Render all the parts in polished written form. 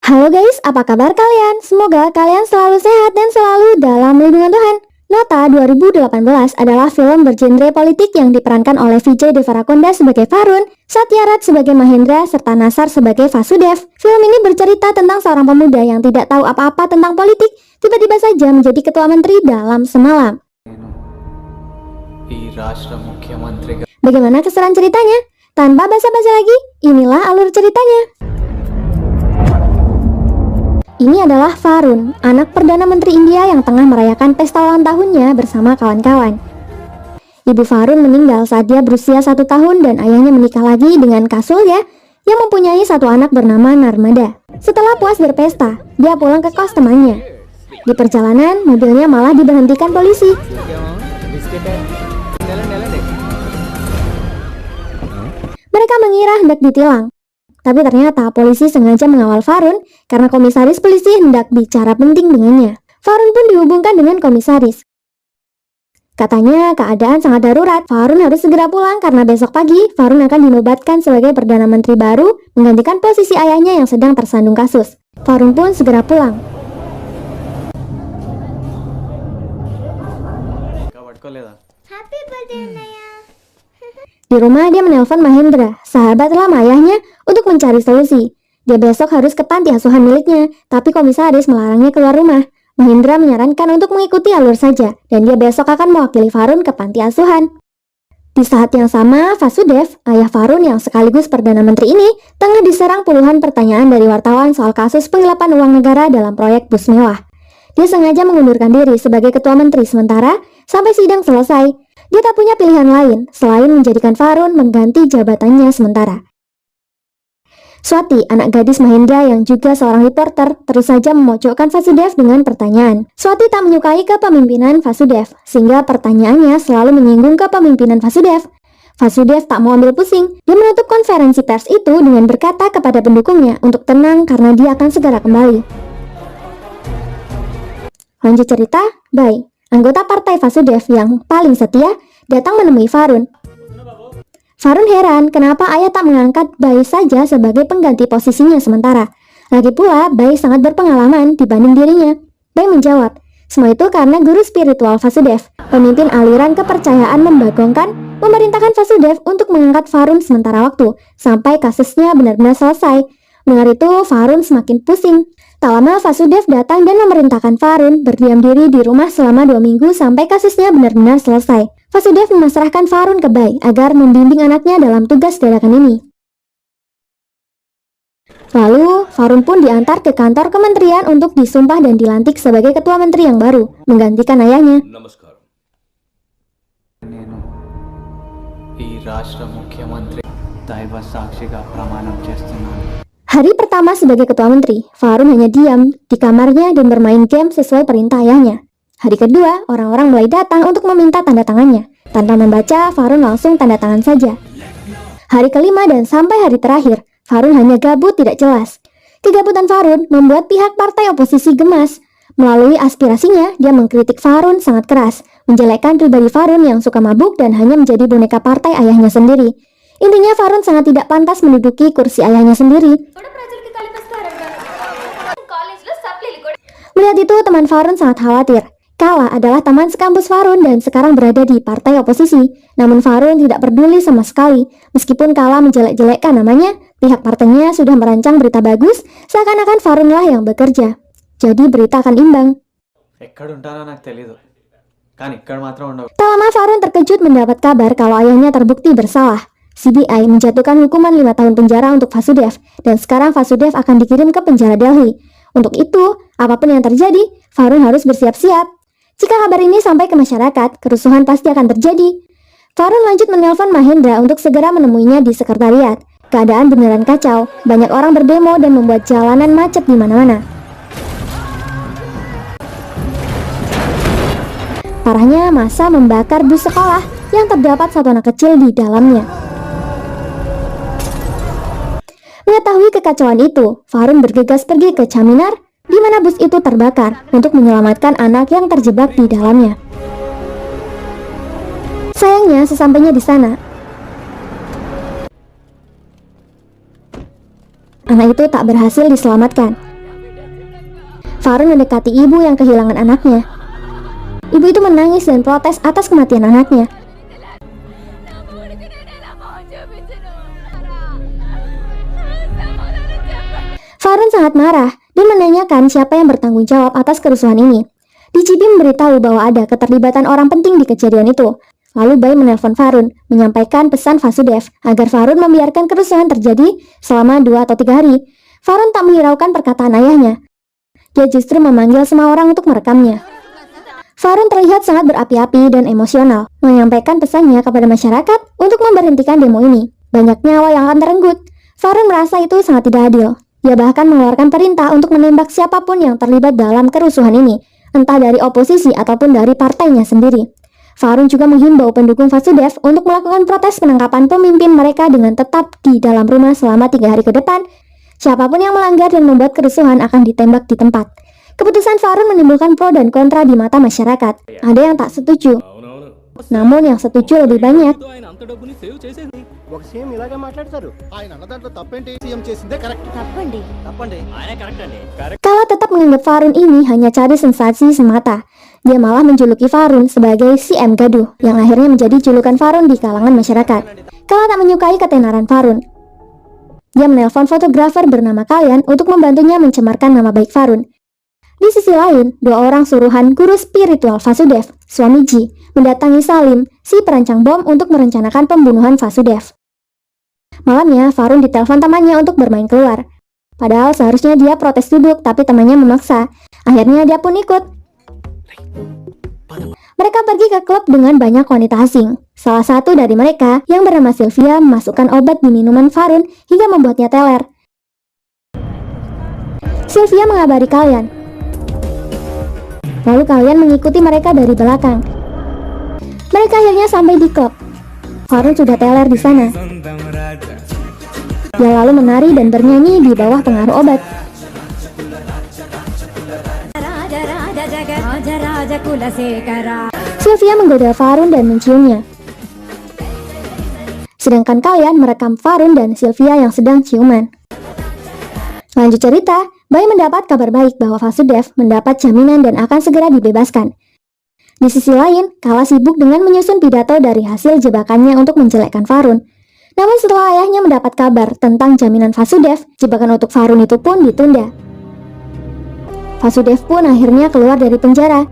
Halo guys, apa kabar kalian? Semoga kalian selalu sehat dan selalu dalam lindungan Tuhan. Nota 2018 adalah film bergenre politik yang diperankan oleh Vijay Deverakonda sebagai Varun, Satya Raj sebagai Mahendra, serta Nasar sebagai Vasudev. Film ini bercerita tentang seorang pemuda yang tidak tahu apa-apa tentang politik, tiba-tiba saja menjadi ketua menteri dalam semalam. Bagaimana keseruan ceritanya? Tanpa basa-basi lagi, inilah alur ceritanya. Ini adalah Varun, anak Perdana Menteri India yang tengah merayakan pesta ulang tahunnya bersama kawan-kawan. Ibu Varun meninggal saat dia berusia 1 tahun dan ayahnya menikah lagi dengan Kasulya yang mempunyai satu anak bernama Narmada. Setelah puas berpesta, dia pulang ke kos temannya. Di perjalanan, mobilnya malah diberhentikan polisi. Mereka mengira hendak ditilang. Tapi ternyata polisi sengaja mengawal Varun karena komisaris polisi hendak bicara penting dengannya. Varun pun dihubungkan dengan komisaris. Katanya keadaan sangat darurat, Varun harus segera pulang karena besok pagi Varun akan dinobatkan sebagai Perdana Menteri baru menggantikan posisi ayahnya yang sedang tersandung kasus. Varun pun segera pulang. Happy birthday, Naya. Di rumah dia menelpon Mahendra, sahabat lama ayahnya, untuk mencari solusi. Dia besok harus ke panti asuhan miliknya, tapi komisaris melarangnya keluar rumah. Mahendra menyarankan untuk mengikuti alur saja, dan dia besok akan mewakili Varun ke panti asuhan. Di saat yang sama, Vasudev, ayah Varun yang sekaligus Perdana Menteri ini, tengah diserang puluhan pertanyaan dari wartawan soal kasus penggelapan uang negara dalam proyek bus mewah. Dia sengaja mengundurkan diri sebagai ketua menteri sementara sampai sidang selesai. Dia tak punya pilihan lain selain menjadikan Varun mengganti jabatannya sementara. Swati, anak gadis Mahendra yang juga seorang reporter, terus saja memojokkan Vasudev dengan pertanyaan. Swati tak menyukai kepemimpinan Vasudev, sehingga pertanyaannya selalu menyinggung kepemimpinan Vasudev. Vasudev tak mau ambil pusing. Dia menutup konferensi pers itu dengan berkata kepada pendukungnya untuk tenang karena dia akan segera kembali. Lanjut cerita, bye. Anggota partai Vasudev yang paling setia datang menemui Varun. Varun heran kenapa ayah tak mengangkat Bai saja sebagai pengganti posisinya sementara. Lagi pula Bai sangat berpengalaman dibanding dirinya. Bai menjawab, semua itu karena guru spiritual Vasudev, pemimpin aliran kepercayaan membagongkan, memerintahkan Vasudev untuk mengangkat Varun sementara waktu sampai kasusnya benar-benar selesai. Mendengar itu Varun semakin pusing. Tak lama Vasudev datang dan memerintahkan Varun berdiam diri di rumah selama 2 minggu sampai kasusnya benar-benar selesai. Vasudev memasrahkan Varun ke Bai agar membimbing anaknya dalam tugas dadakan ini. Lalu Varun pun diantar ke kantor kementerian untuk disumpah dan dilantik sebagai ketua menteri yang baru, menggantikan ayahnya. Hari pertama sebagai ketua menteri, Varun hanya diam di kamarnya dan bermain game sesuai perintah ayahnya. Hari kedua, orang-orang mulai datang untuk meminta tanda tangannya. Tanpa membaca, Varun langsung tanda tangan saja. Hari kelima dan sampai hari terakhir, Varun hanya gabut tidak jelas. Kegabutan Varun membuat pihak partai oposisi gemas. Melalui aspirasinya, dia mengkritik Varun sangat keras, menjelekkan pribadi Varun yang suka mabuk dan hanya menjadi boneka partai ayahnya sendiri. Intinya Varun sangat tidak pantas menduduki kursi ayahnya sendiri. Melihat itu, teman Varun sangat khawatir. Kala adalah teman sekampus Varun dan sekarang berada di partai oposisi. Namun Varun tidak peduli sama sekali. Meskipun Kala menjelek-jelekkan namanya, pihak partainya sudah merancang berita bagus, seakan-akan Varunlah yang bekerja. Jadi berita akan imbang. Tak lama Varun terkejut mendapat kabar kalau ayahnya terbukti bersalah. CBI menjatuhkan hukuman 5 tahun penjara untuk Vasudev, dan sekarang Vasudev akan dikirim ke penjara Delhi. Untuk itu, apapun yang terjadi, Varun harus bersiap-siap. Jika kabar ini sampai ke masyarakat, kerusuhan pasti akan terjadi. Varun lanjut menelpon Mahendra untuk segera menemuinya di sekretariat. Keadaan beneran kacau, banyak orang berdemo dan membuat jalanan macet di mana-mana. Parahnya, massa membakar bus sekolah yang terdapat satu anak kecil di dalamnya. Mengetahui kekacauan itu, Varun bergegas pergi ke Chaminar, di mana bus itu terbakar untuk menyelamatkan anak yang terjebak di dalamnya. Sayangnya, sesampainya di sana, anak itu tak berhasil diselamatkan. Farun mendekati ibu yang kehilangan anaknya. Ibu itu menangis dan protes atas kematian anaknya. Farun sangat marah dan menanyakan siapa yang bertanggung jawab atas kerusuhan ini. DCP memberitahu bahwa ada keterlibatan orang penting di kejadian itu. Lalu Bai menelpon Farun, menyampaikan pesan Vasudev agar Farun membiarkan kerusuhan terjadi selama 2 atau 3 hari. Farun tak menghiraukan perkataan ayahnya. Dia justru memanggil semua orang untuk merekamnya. Farun terlihat sangat berapi-api dan emosional, menyampaikan pesannya kepada masyarakat untuk memberhentikan demo ini. Banyak nyawa yang akan terenggut. Farun merasa itu sangat tidak adil. Dia bahkan mengeluarkan perintah untuk menembak siapapun yang terlibat dalam kerusuhan ini, entah dari oposisi ataupun dari partainya sendiri. Farun juga menghimbau pendukung Vasudev untuk melakukan protes penangkapan pemimpin mereka dengan tetap di dalam rumah selama 3 hari ke depan. Siapapun yang melanggar dan membuat kerusuhan akan ditembak di tempat. Keputusan Farun menimbulkan pro dan kontra di mata masyarakat. Ada yang tak setuju, namun yang setuju lebih banyak. ఒక సీఎం ఇలాగే మాట్లాడతారు. ఆయన అన్న దాంట్లో తప్పేంటి? సీఎం చేసిందే కరెక్ట్. తప్పండి ఆయనే కరెక్ట్ అండి. Kala tetap menganggap Farun ini hanya cari sensasi semata. Dia malah menjuluki Farun sebagai CM gaduh, yang akhirnya menjadi julukan Farun di kalangan masyarakat. Kala tak menyukai ketenaran Farun. Dia menelpon fotografer bernama Kalyan untuk membantunya mencemarkan nama baik Farun. Di sisi lain, 2 orang suruhan guru spiritual Vasudev, Swamiji, mendatangi Salim, si perancang bom, untuk merencanakan pembunuhan Vasudev. Malamnya, Farun ditelepon temannya untuk bermain keluar. Padahal seharusnya dia protes duduk, tapi temannya memaksa. Akhirnya dia pun ikut. Mereka pergi ke klub dengan banyak wanita asing. Salah satu dari mereka, yang bernama Sylvia, memasukkan obat di minuman Farun hingga membuatnya teler. Sylvia mengabari Kalyan. Lalu Kalyan mengikuti mereka dari belakang. Mereka akhirnya sampai di klub. Farun sudah teler di sana. Dia lalu menari dan bernyanyi di bawah pengaruh obat. Sylvia menggoda Farun dan menciumnya. Sedangkan Kalyan merekam Farun dan Sylvia yang sedang ciuman. Lanjut cerita, Bai mendapat kabar baik bahwa Vasudev mendapat jaminan dan akan segera dibebaskan. Di sisi lain, Kala sibuk dengan menyusun pidato dari hasil jebakannya untuk menjelekkan Farun. Namun setelah ayahnya mendapat kabar tentang jaminan Vasudev, jebakan untuk Farun itu pun ditunda. Vasudev pun akhirnya keluar dari penjara.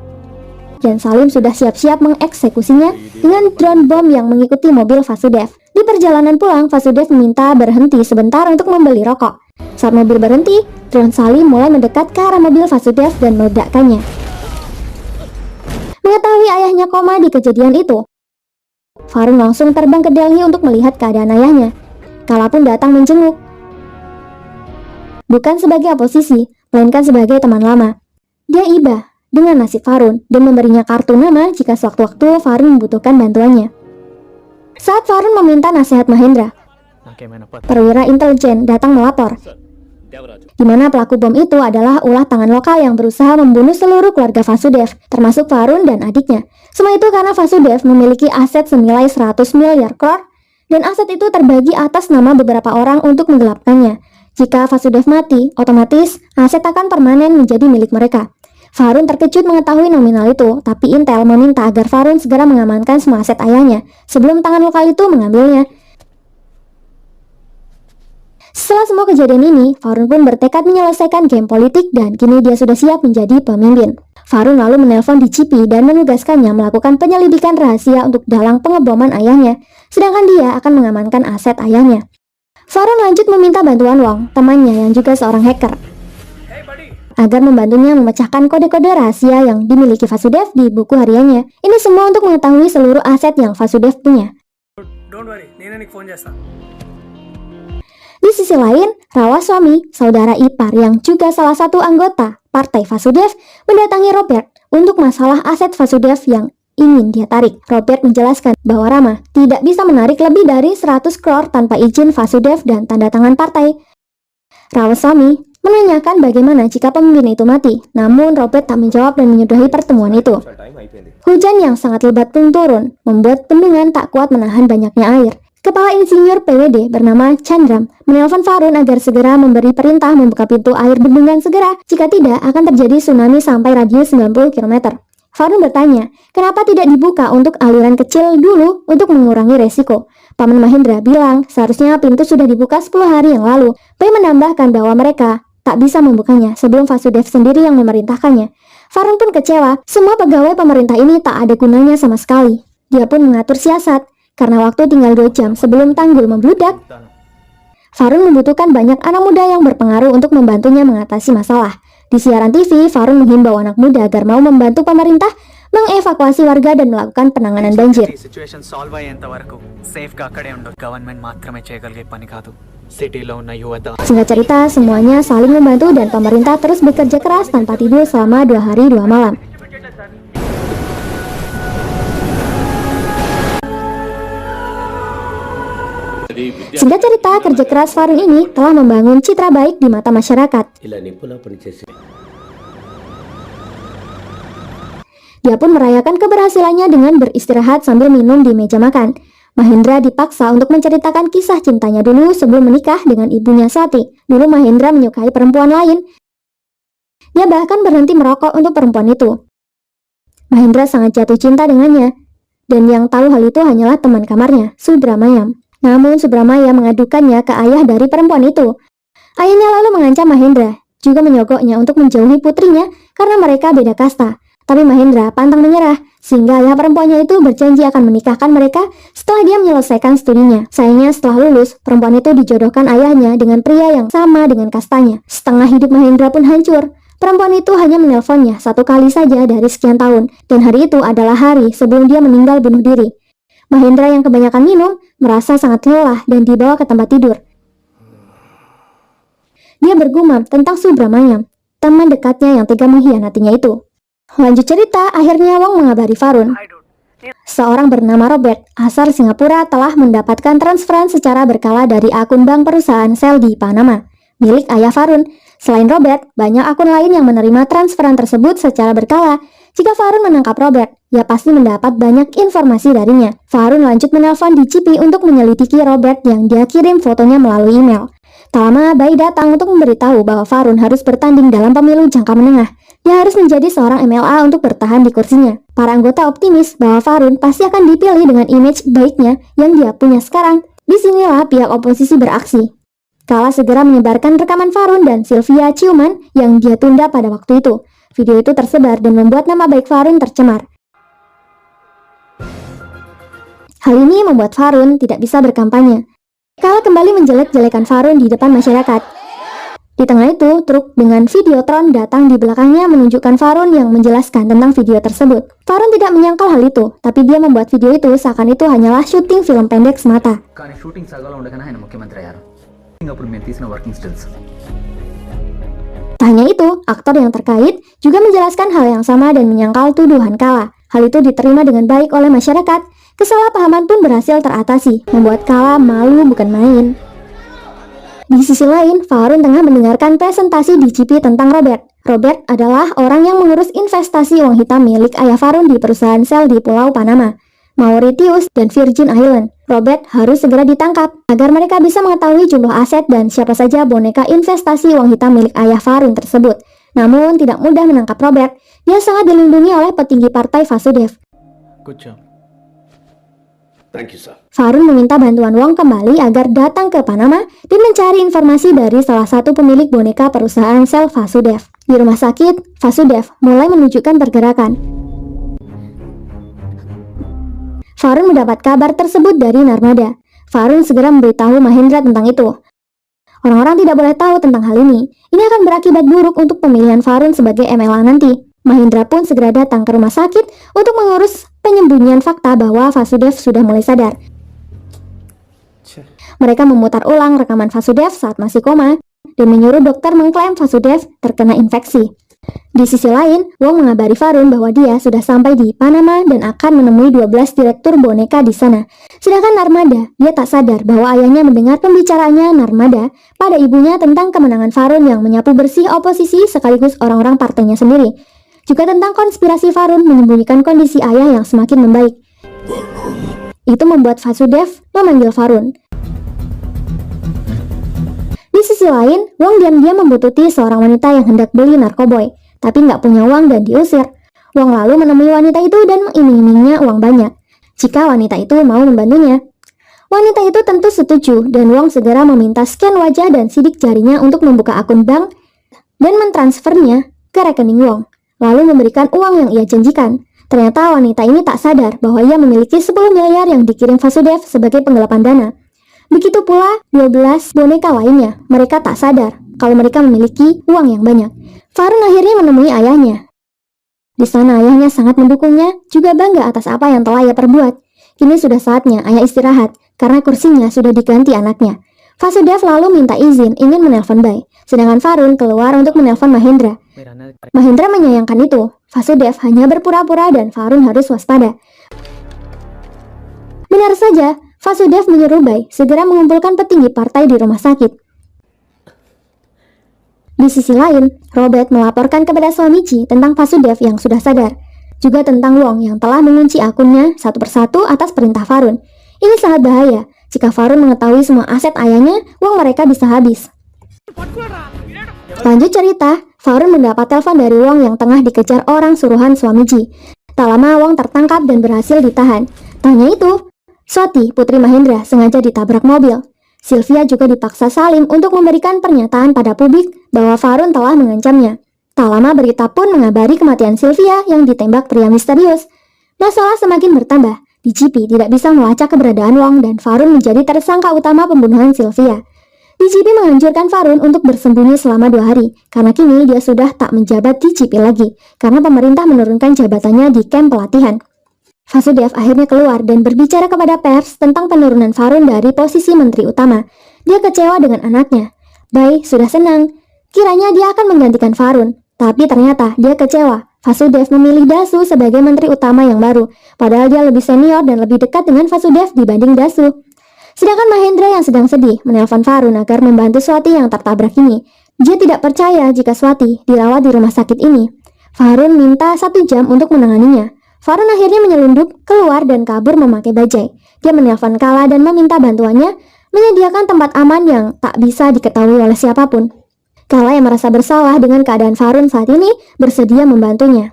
Dan Salim sudah siap-siap mengeksekusinya dengan drone bom yang mengikuti mobil Vasudev. Di perjalanan pulang, Vasudev meminta berhenti sebentar untuk membeli rokok. Saat mobil berhenti, drone Salim mulai mendekat ke arah mobil Vasudev dan meledakkannya. Mengetahui ayahnya koma di kejadian itu, Farun langsung terbang ke Delhi untuk melihat keadaan ayahnya. Kala pun datang menjenguk. Bukan sebagai oposisi, melainkan sebagai teman lama. Dia iba dengan nasib Farun dan memberinya kartu nama jika sewaktu-waktu Farun membutuhkan bantuannya. Saat Farun meminta nasihat Mahendra, perwira intelijen datang melapor, di mana pelaku bom itu adalah ulah tangan lokal yang berusaha membunuh seluruh keluarga Vasudev, termasuk Farun dan adiknya. Semua itu karena Vasudev memiliki aset senilai 100 miliar crore, dan aset itu terbagi atas nama beberapa orang untuk menggelapkannya. Jika Vasudev mati, otomatis aset akan permanen menjadi milik mereka. Farun terkejut mengetahui nominal itu, tapi Intel meminta agar Farun segera mengamankan semua aset ayahnya sebelum tangan lokal itu mengambilnya. Setelah semua kejadian ini, Farun pun bertekad menyelesaikan game politik dan kini dia sudah siap menjadi pemimpin. Farun lalu menelpon DCP dan menugaskannya melakukan penyelidikan rahasia untuk dalang pengeboman ayahnya, sedangkan dia akan mengamankan aset ayahnya. Farun lanjut meminta bantuan Wong, temannya yang juga seorang hacker, agar membantunya memecahkan kode-kode rahasia yang dimiliki Vasudev di buku hariannya. Ini semua untuk mengetahui seluruh aset yang Vasudev punya. Di sisi lain, Rawaswamy, saudara ipar yang juga salah satu anggota partai Vasudev, mendatangi Robert untuk masalah aset Vasudev yang ingin dia tarik. Robert menjelaskan bahwa Rama tidak bisa menarik lebih dari 100 crore tanpa izin Vasudev dan tanda tangan partai. Rawaswamy menanyakan bagaimana jika pemimpin itu mati, namun Robert tak menjawab dan menyudahi pertemuan itu. Hujan yang sangat lebat pun turun, membuat bendungan tak kuat menahan banyaknya air. Kepala Insinyur PWD bernama Chandram menelpon Farun agar segera memberi perintah membuka pintu air bendungan segera, jika tidak akan terjadi tsunami sampai radius 90 km. Farun bertanya, kenapa tidak dibuka untuk aliran kecil dulu untuk mengurangi resiko? Paman Mahendra bilang seharusnya pintu sudah dibuka 10 hari yang lalu. Pai menambahkan bahwa mereka tak bisa membukanya sebelum Vasudev sendiri yang memerintahkannya. Farun pun kecewa, semua pegawai pemerintah ini tak ada gunanya sama sekali. Dia pun mengatur siasat. Karena waktu tinggal 2 jam sebelum tanggul membludak, Farun membutuhkan banyak anak muda yang berpengaruh untuk membantunya mengatasi masalah. Di siaran TV, Farun menghimbau anak muda agar mau membantu pemerintah mengevakuasi warga dan melakukan penanganan banjir. Singkat cerita, semuanya saling membantu dan pemerintah terus bekerja keras tanpa tidur selama 2 hari 2 malam. Singkat cerita, kerja keras Farun ini telah membangun citra baik di mata masyarakat. Dia pun merayakan keberhasilannya dengan beristirahat sambil minum di meja makan. Mahendra dipaksa untuk menceritakan kisah cintanya dulu sebelum menikah dengan ibunya Sati. Dulu Mahendra menyukai perempuan lain. Dia bahkan berhenti merokok untuk perempuan itu. Mahendra sangat jatuh cinta dengannya. Dan yang tahu hal itu hanyalah teman kamarnya, Subramayam. Namun Subramaya mengadukannya ke ayah dari perempuan itu. Ayahnya lalu mengancam Mahendra, juga menyogoknya untuk menjauhi putrinya karena mereka beda kasta. Tapi Mahendra pantang menyerah, sehingga ayah perempuannya itu berjanji akan menikahkan mereka setelah dia menyelesaikan studinya. Sayangnya setelah lulus, perempuan itu dijodohkan ayahnya dengan pria yang sama dengan kastanya. Setengah hidup Mahendra pun hancur. Perempuan itu hanya menelponnya 1 kali saja dari sekian tahun, dan hari itu adalah hari sebelum dia meninggal bunuh diri. Mahendra yang kebanyakan minum merasa sangat lelah dan dibawa ke tempat tidur. Dia bergumam tentang Subramayam, teman dekatnya yang tega mengkhianatinya itu. Lanjut cerita, akhirnya Wong mengabari Farun. Seorang bernama Robert, asal Singapura, telah mendapatkan transferan secara berkala dari akun bank perusahaan sel di Panama, milik ayah Farun. Selain Robert, banyak akun lain yang menerima transferan tersebut secara berkala. Jika Farun menangkap Robert, ia pasti mendapat banyak informasi darinya. Farun lanjut menelpon DCP untuk menyelidiki Robert yang dia kirim fotonya melalui email. Tak lama, Bai datang untuk memberitahu bahwa Farun harus bertanding dalam pemilu jangka menengah. Dia harus menjadi seorang MLA untuk bertahan di kursinya. Para anggota optimis bahwa Farun pasti akan dipilih dengan image baiknya yang dia punya sekarang. Disinilah pihak oposisi beraksi. Kala segera menyebarkan rekaman Farun dan Sylvia ciuman yang dia tunda pada waktu itu. Video itu tersebar dan membuat nama baik Farun tercemar. Hal ini membuat Farun tidak bisa berkampanye. Kala kembali menjelek-jelekan Farun di depan masyarakat. Di tengah itu, truk dengan Videotron datang di belakangnya menunjukkan Farun yang menjelaskan tentang video tersebut. Farun tidak menyangkal hal itu, tapi dia membuat video itu seakan itu hanyalah syuting film pendek semata. Tak hanya itu, aktor yang terkait juga menjelaskan hal yang sama dan menyangkal tuduhan Kala. Hal itu diterima dengan baik oleh masyarakat. Kesalahpahaman pun berhasil teratasi, membuat Kala malu bukan main. Di sisi lain, Farun tengah mendengarkan presentasi DCP tentang Robert. Robert adalah orang yang mengurus investasi uang hitam milik ayah Farun di perusahaan sel di Pulau Panama, Mauritius, dan Virgin Island. Robert harus segera ditangkap agar mereka bisa mengetahui jumlah aset dan siapa saja boneka investasi uang hitam milik ayah Farun tersebut. Namun tidak mudah menangkap Robert. Dia sangat dilindungi oleh petinggi partai Vasudev. Good job. Thank you, sir. Farun meminta bantuan Wong kembali agar datang ke Panama dan mencari informasi dari salah satu pemilik boneka perusahaan sel Vasudev. Di rumah sakit, Vasudev mulai menunjukkan pergerakan. Farun mendapat kabar tersebut dari Narmada. Farun segera memberitahu Mahendra tentang itu. Orang-orang tidak boleh tahu tentang hal ini. Ini akan berakibat buruk untuk pemilihan Farun sebagai MLA nanti. Mahendra pun segera datang ke rumah sakit untuk mengurus penyembunyian fakta bahwa Vasudev sudah mulai sadar. Mereka memutar ulang rekaman Vasudev saat masih koma dan menyuruh dokter mengklaim Vasudev terkena infeksi. Di sisi lain, Wong mengabari Farun bahwa dia sudah sampai di Panama dan akan menemui 12 direktur boneka di sana. Sedangkan Narmada, dia tak sadar bahwa ayahnya mendengar pembicaraannya Narmada pada ibunya tentang kemenangan Farun yang menyapu bersih oposisi sekaligus orang-orang partainya sendiri. Juga tentang konspirasi Farun menyembunyikan kondisi ayah yang semakin membaik. Itu membuat Vasudev memanggil Varun. Di sisi lain, Wong diam-diam membuntuti seorang wanita yang hendak beli narkoboy, tapi nggak punya uang dan diusir. Wong lalu menemui wanita itu dan mengiming-imingnya uang banyak, jika wanita itu mau membantunya. Wanita itu tentu setuju, dan Wong segera meminta scan wajah dan sidik jarinya untuk membuka akun bank dan mentransfernya ke rekening Wong, lalu memberikan uang yang ia janjikan. Ternyata wanita ini tak sadar bahwa ia memiliki 10 miliar yang dikirim Vasudev sebagai penggelapan dana. Begitu pula 12 boneka lainnya. Mereka tak sadar kalau mereka memiliki uang yang banyak. Varun akhirnya menemui ayahnya. Di sana ayahnya sangat mendukungnya, juga bangga atas apa yang telah ia perbuat. Kini sudah saatnya ayah istirahat, karena kursinya sudah diganti anaknya. Vasudev lalu minta izin ingin menelpon Bai, sedangkan Varun keluar untuk menelpon Mahendra. Mahendra menyayangkan itu. Vasudev hanya berpura-pura dan Varun harus waspada. Benar saja, Vasudev menyuruh Bai segera mengumpulkan petinggi partai di rumah sakit. Di sisi lain, Robert melaporkan kepada suami Ji tentang Vasudev yang sudah sadar, juga tentang Wong yang telah mengunci akunnya satu persatu atas perintah Varun. Ini sangat bahaya. Jika Varun mengetahui semua aset ayahnya, uang mereka bisa habis. Lanjut cerita, Varun mendapat telepon dari Wong yang tengah dikejar orang suruhan suami Ji. Tak lama Wong tertangkap dan berhasil ditahan. Tanya itu, Swati, putri Mahendra, sengaja ditabrak mobil. Sylvia juga dipaksa Salim untuk memberikan pernyataan pada publik bahwa Varun telah mengancamnya. Tak lama berita pun mengabari kematian Sylvia yang ditembak pria misterius. Masalah semakin bertambah. DJP tidak bisa melacak keberadaan Wong dan Varun menjadi tersangka utama pembunuhan Sylvia. DJP menganjurkan Varun untuk bersembunyi selama 2 hari, karena kini dia sudah tak menjabat DJP lagi, karena pemerintah menurunkan jabatannya di kamp pelatihan. Vasudev akhirnya keluar dan berbicara kepada pers tentang penurunan Varun dari posisi menteri utama. Dia kecewa dengan anaknya. Bai sudah senang, kiranya dia akan menggantikan Varun, tapi ternyata dia kecewa. Vasudev memilih Dasu sebagai menteri utama yang baru, padahal dia lebih senior dan lebih dekat dengan Vasudev dibanding Dasu. Sedangkan Mahendra yang sedang sedih menelpon Varun agar membantu Swati yang tertabrak ini. Dia tidak percaya jika Swati dirawat di rumah sakit ini. Varun minta 1 jam untuk menanganinya. Varun akhirnya menyelundup keluar dan kabur memakai bajai. Dia menelpon Kala dan meminta bantuannya menyediakan tempat aman yang tak bisa diketahui oleh siapapun. Kala yang merasa bersalah dengan keadaan Varun saat ini bersedia membantunya.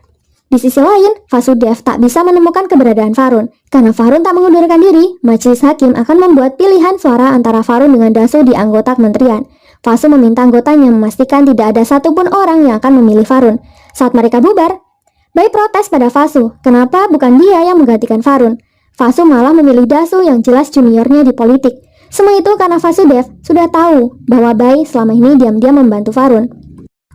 Di sisi lain, Vasudev tak bisa menemukan keberadaan Varun. Karena Varun tak mengundurkan diri, majelis hakim akan membuat pilihan suara antara Varun dengan Dasu di anggota kementerian. Vasu meminta anggotanya memastikan tidak ada satupun orang yang akan memilih Varun. Saat mereka bubar, Bai protes pada Vasu, kenapa bukan dia yang menggantikan Varun. Vasu malah memilih Dasu yang jelas juniornya di politik. Semua itu karena Vasudev sudah tahu bahwa Bai selama ini diam-diam membantu Varun.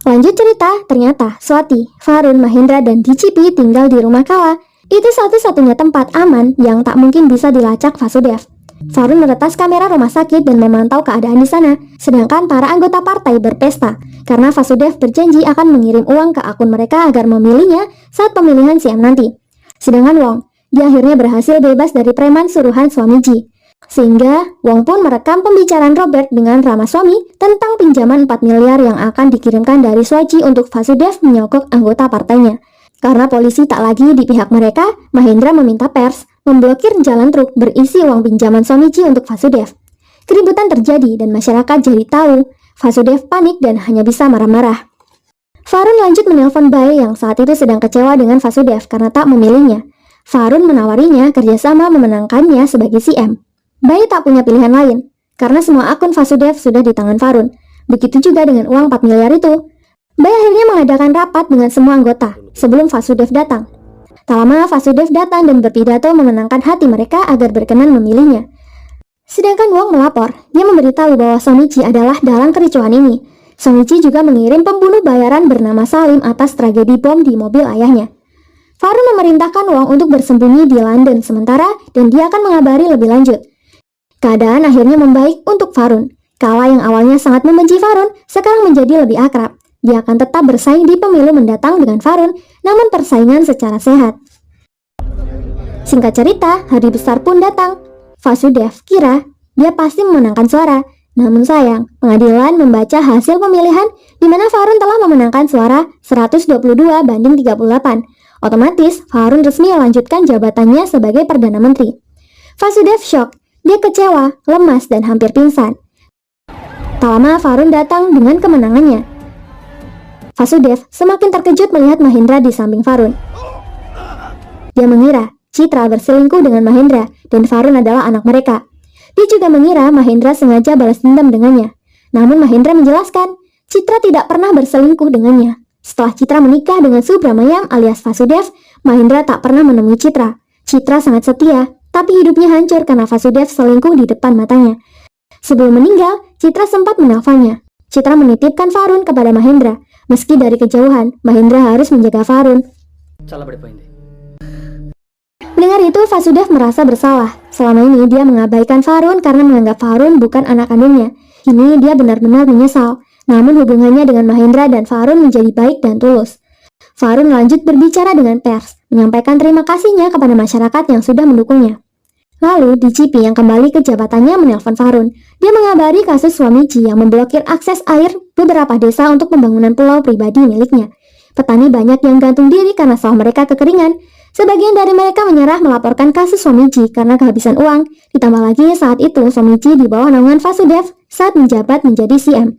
Lanjut cerita, ternyata Swati, Varun, Mahendra, dan DJP tinggal di rumah Kala. Itu satu-satunya tempat aman yang tak mungkin bisa dilacak Vasudev. Varun meretas kamera rumah sakit dan memantau keadaan di sana, sedangkan para anggota partai berpesta, karena Vasudev berjanji akan mengirim uang ke akun mereka agar memilihnya saat pemilihan CM nanti. Sedangkan Wong, dia akhirnya berhasil bebas dari preman suruhan suami Ji. Sehingga Wong pun merekam pembicaraan Robert dengan Ramaswamy tentang pinjaman 4 miliar yang akan dikirimkan dari Swaji untuk Vasudev menyogok anggota partainya. Karena polisi tak lagi di pihak mereka, Mahendra meminta pers memblokir jalan truk berisi uang pinjaman Swamiji untuk Vasudev. Keributan terjadi dan masyarakat jadi tahu. Vasudev panik dan hanya bisa marah-marah. Varun lanjut menelpon Bai yang saat itu sedang kecewa dengan Vasudev karena tak memilihnya. Varun menawarinya kerjasama memenangkannya sebagai CM. Bai tak punya pilihan lain, karena semua akun Vasudev sudah di tangan Varun. Begitu juga dengan uang 4 miliar itu. Bai akhirnya mengadakan rapat dengan semua anggota sebelum Vasudev datang. Tak lama Vasudev datang dan berpidato memenangkan hati mereka agar berkenan memilihnya. Sedangkan Wong melapor, dia memberitahu bahwa Swamiji adalah dalang kericuhan ini. Swamiji juga mengirim pembunuh bayaran bernama Salim atas tragedi bom di mobil ayahnya. Varun memerintahkan Wong untuk bersembunyi di London sementara dan dia akan mengabari lebih lanjut. Keadaan akhirnya membaik untuk Varun. Kala yang awalnya sangat membenci Varun, sekarang menjadi lebih akrab. Dia akan tetap bersaing di pemilu mendatang dengan Varun, namun persaingan secara sehat. Singkat cerita, hari besar pun datang. Vasudev kira dia pasti memenangkan suara. Namun sayang, pengadilan membaca hasil pemilihan di mana Varun telah memenangkan suara 122 banding 38. Otomatis, Varun resmi melanjutkan jabatannya sebagai Perdana Menteri. Vasudev shock. Dia kecewa, lemas, dan hampir pingsan. Tak lama Varun datang dengan kemenangannya. Vasudev semakin terkejut melihat Mahendra di samping Varun. Dia mengira Citra berselingkuh dengan Mahendra dan Varun adalah anak mereka. Dia juga mengira Mahendra sengaja balas dendam dengannya. Namun Mahendra menjelaskan, Citra tidak pernah berselingkuh dengannya. Setelah Citra menikah dengan Subramayam alias Vasudev, Mahendra tak pernah menemui Citra. Citra sangat setia, tapi hidupnya hancur karena Vasudev selingkuh di depan matanya. Sebelum meninggal, Citra sempat menelponnya. Citra menitipkan Varun kepada Mahendra. Meski dari kejauhan, Mahendra harus menjaga Varun. చాలా పడిపోయింది. Mendengar itu, Vasudev merasa bersalah. Selama ini dia mengabaikan Varun karena menganggap Varun bukan anak kandungnya. Kini dia benar-benar menyesal. Namun hubungannya dengan Mahendra dan Varun menjadi baik dan tulus. Varun lanjut berbicara dengan pers, menyampaikan terima kasihnya kepada masyarakat yang sudah mendukungnya. Lalu, DCP yang kembali ke jabatannya menelpon Varun. Dia mengabari kasus suami Ji yang memblokir akses air beberapa desa untuk pembangunan pulau pribadi miliknya. Petani banyak yang gantung diri karena sawah mereka kekeringan. Sebagian dari mereka menyerah melaporkan kasus suami Ji karena kehabisan uang. Ditambah lagi saat itu suami Ji di bawah naungan Vasudev saat menjabat menjadi CM.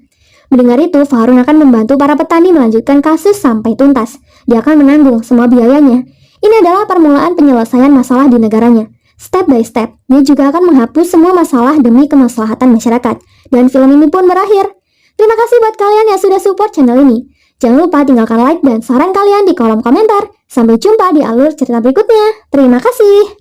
Mendengar itu, Varun akan membantu para petani melanjutkan kasus sampai tuntas. Dia akan menanggung semua biayanya. Ini adalah permulaan penyelesaian masalah di negaranya. Step by step, dia juga akan menghapus semua masalah demi kemaslahatan masyarakat. Dan film ini pun berakhir. Terima kasih buat kalian yang sudah support channel ini. Jangan lupa tinggalkan like dan saran kalian di kolom komentar. Sampai jumpa di alur cerita berikutnya. Terima kasih.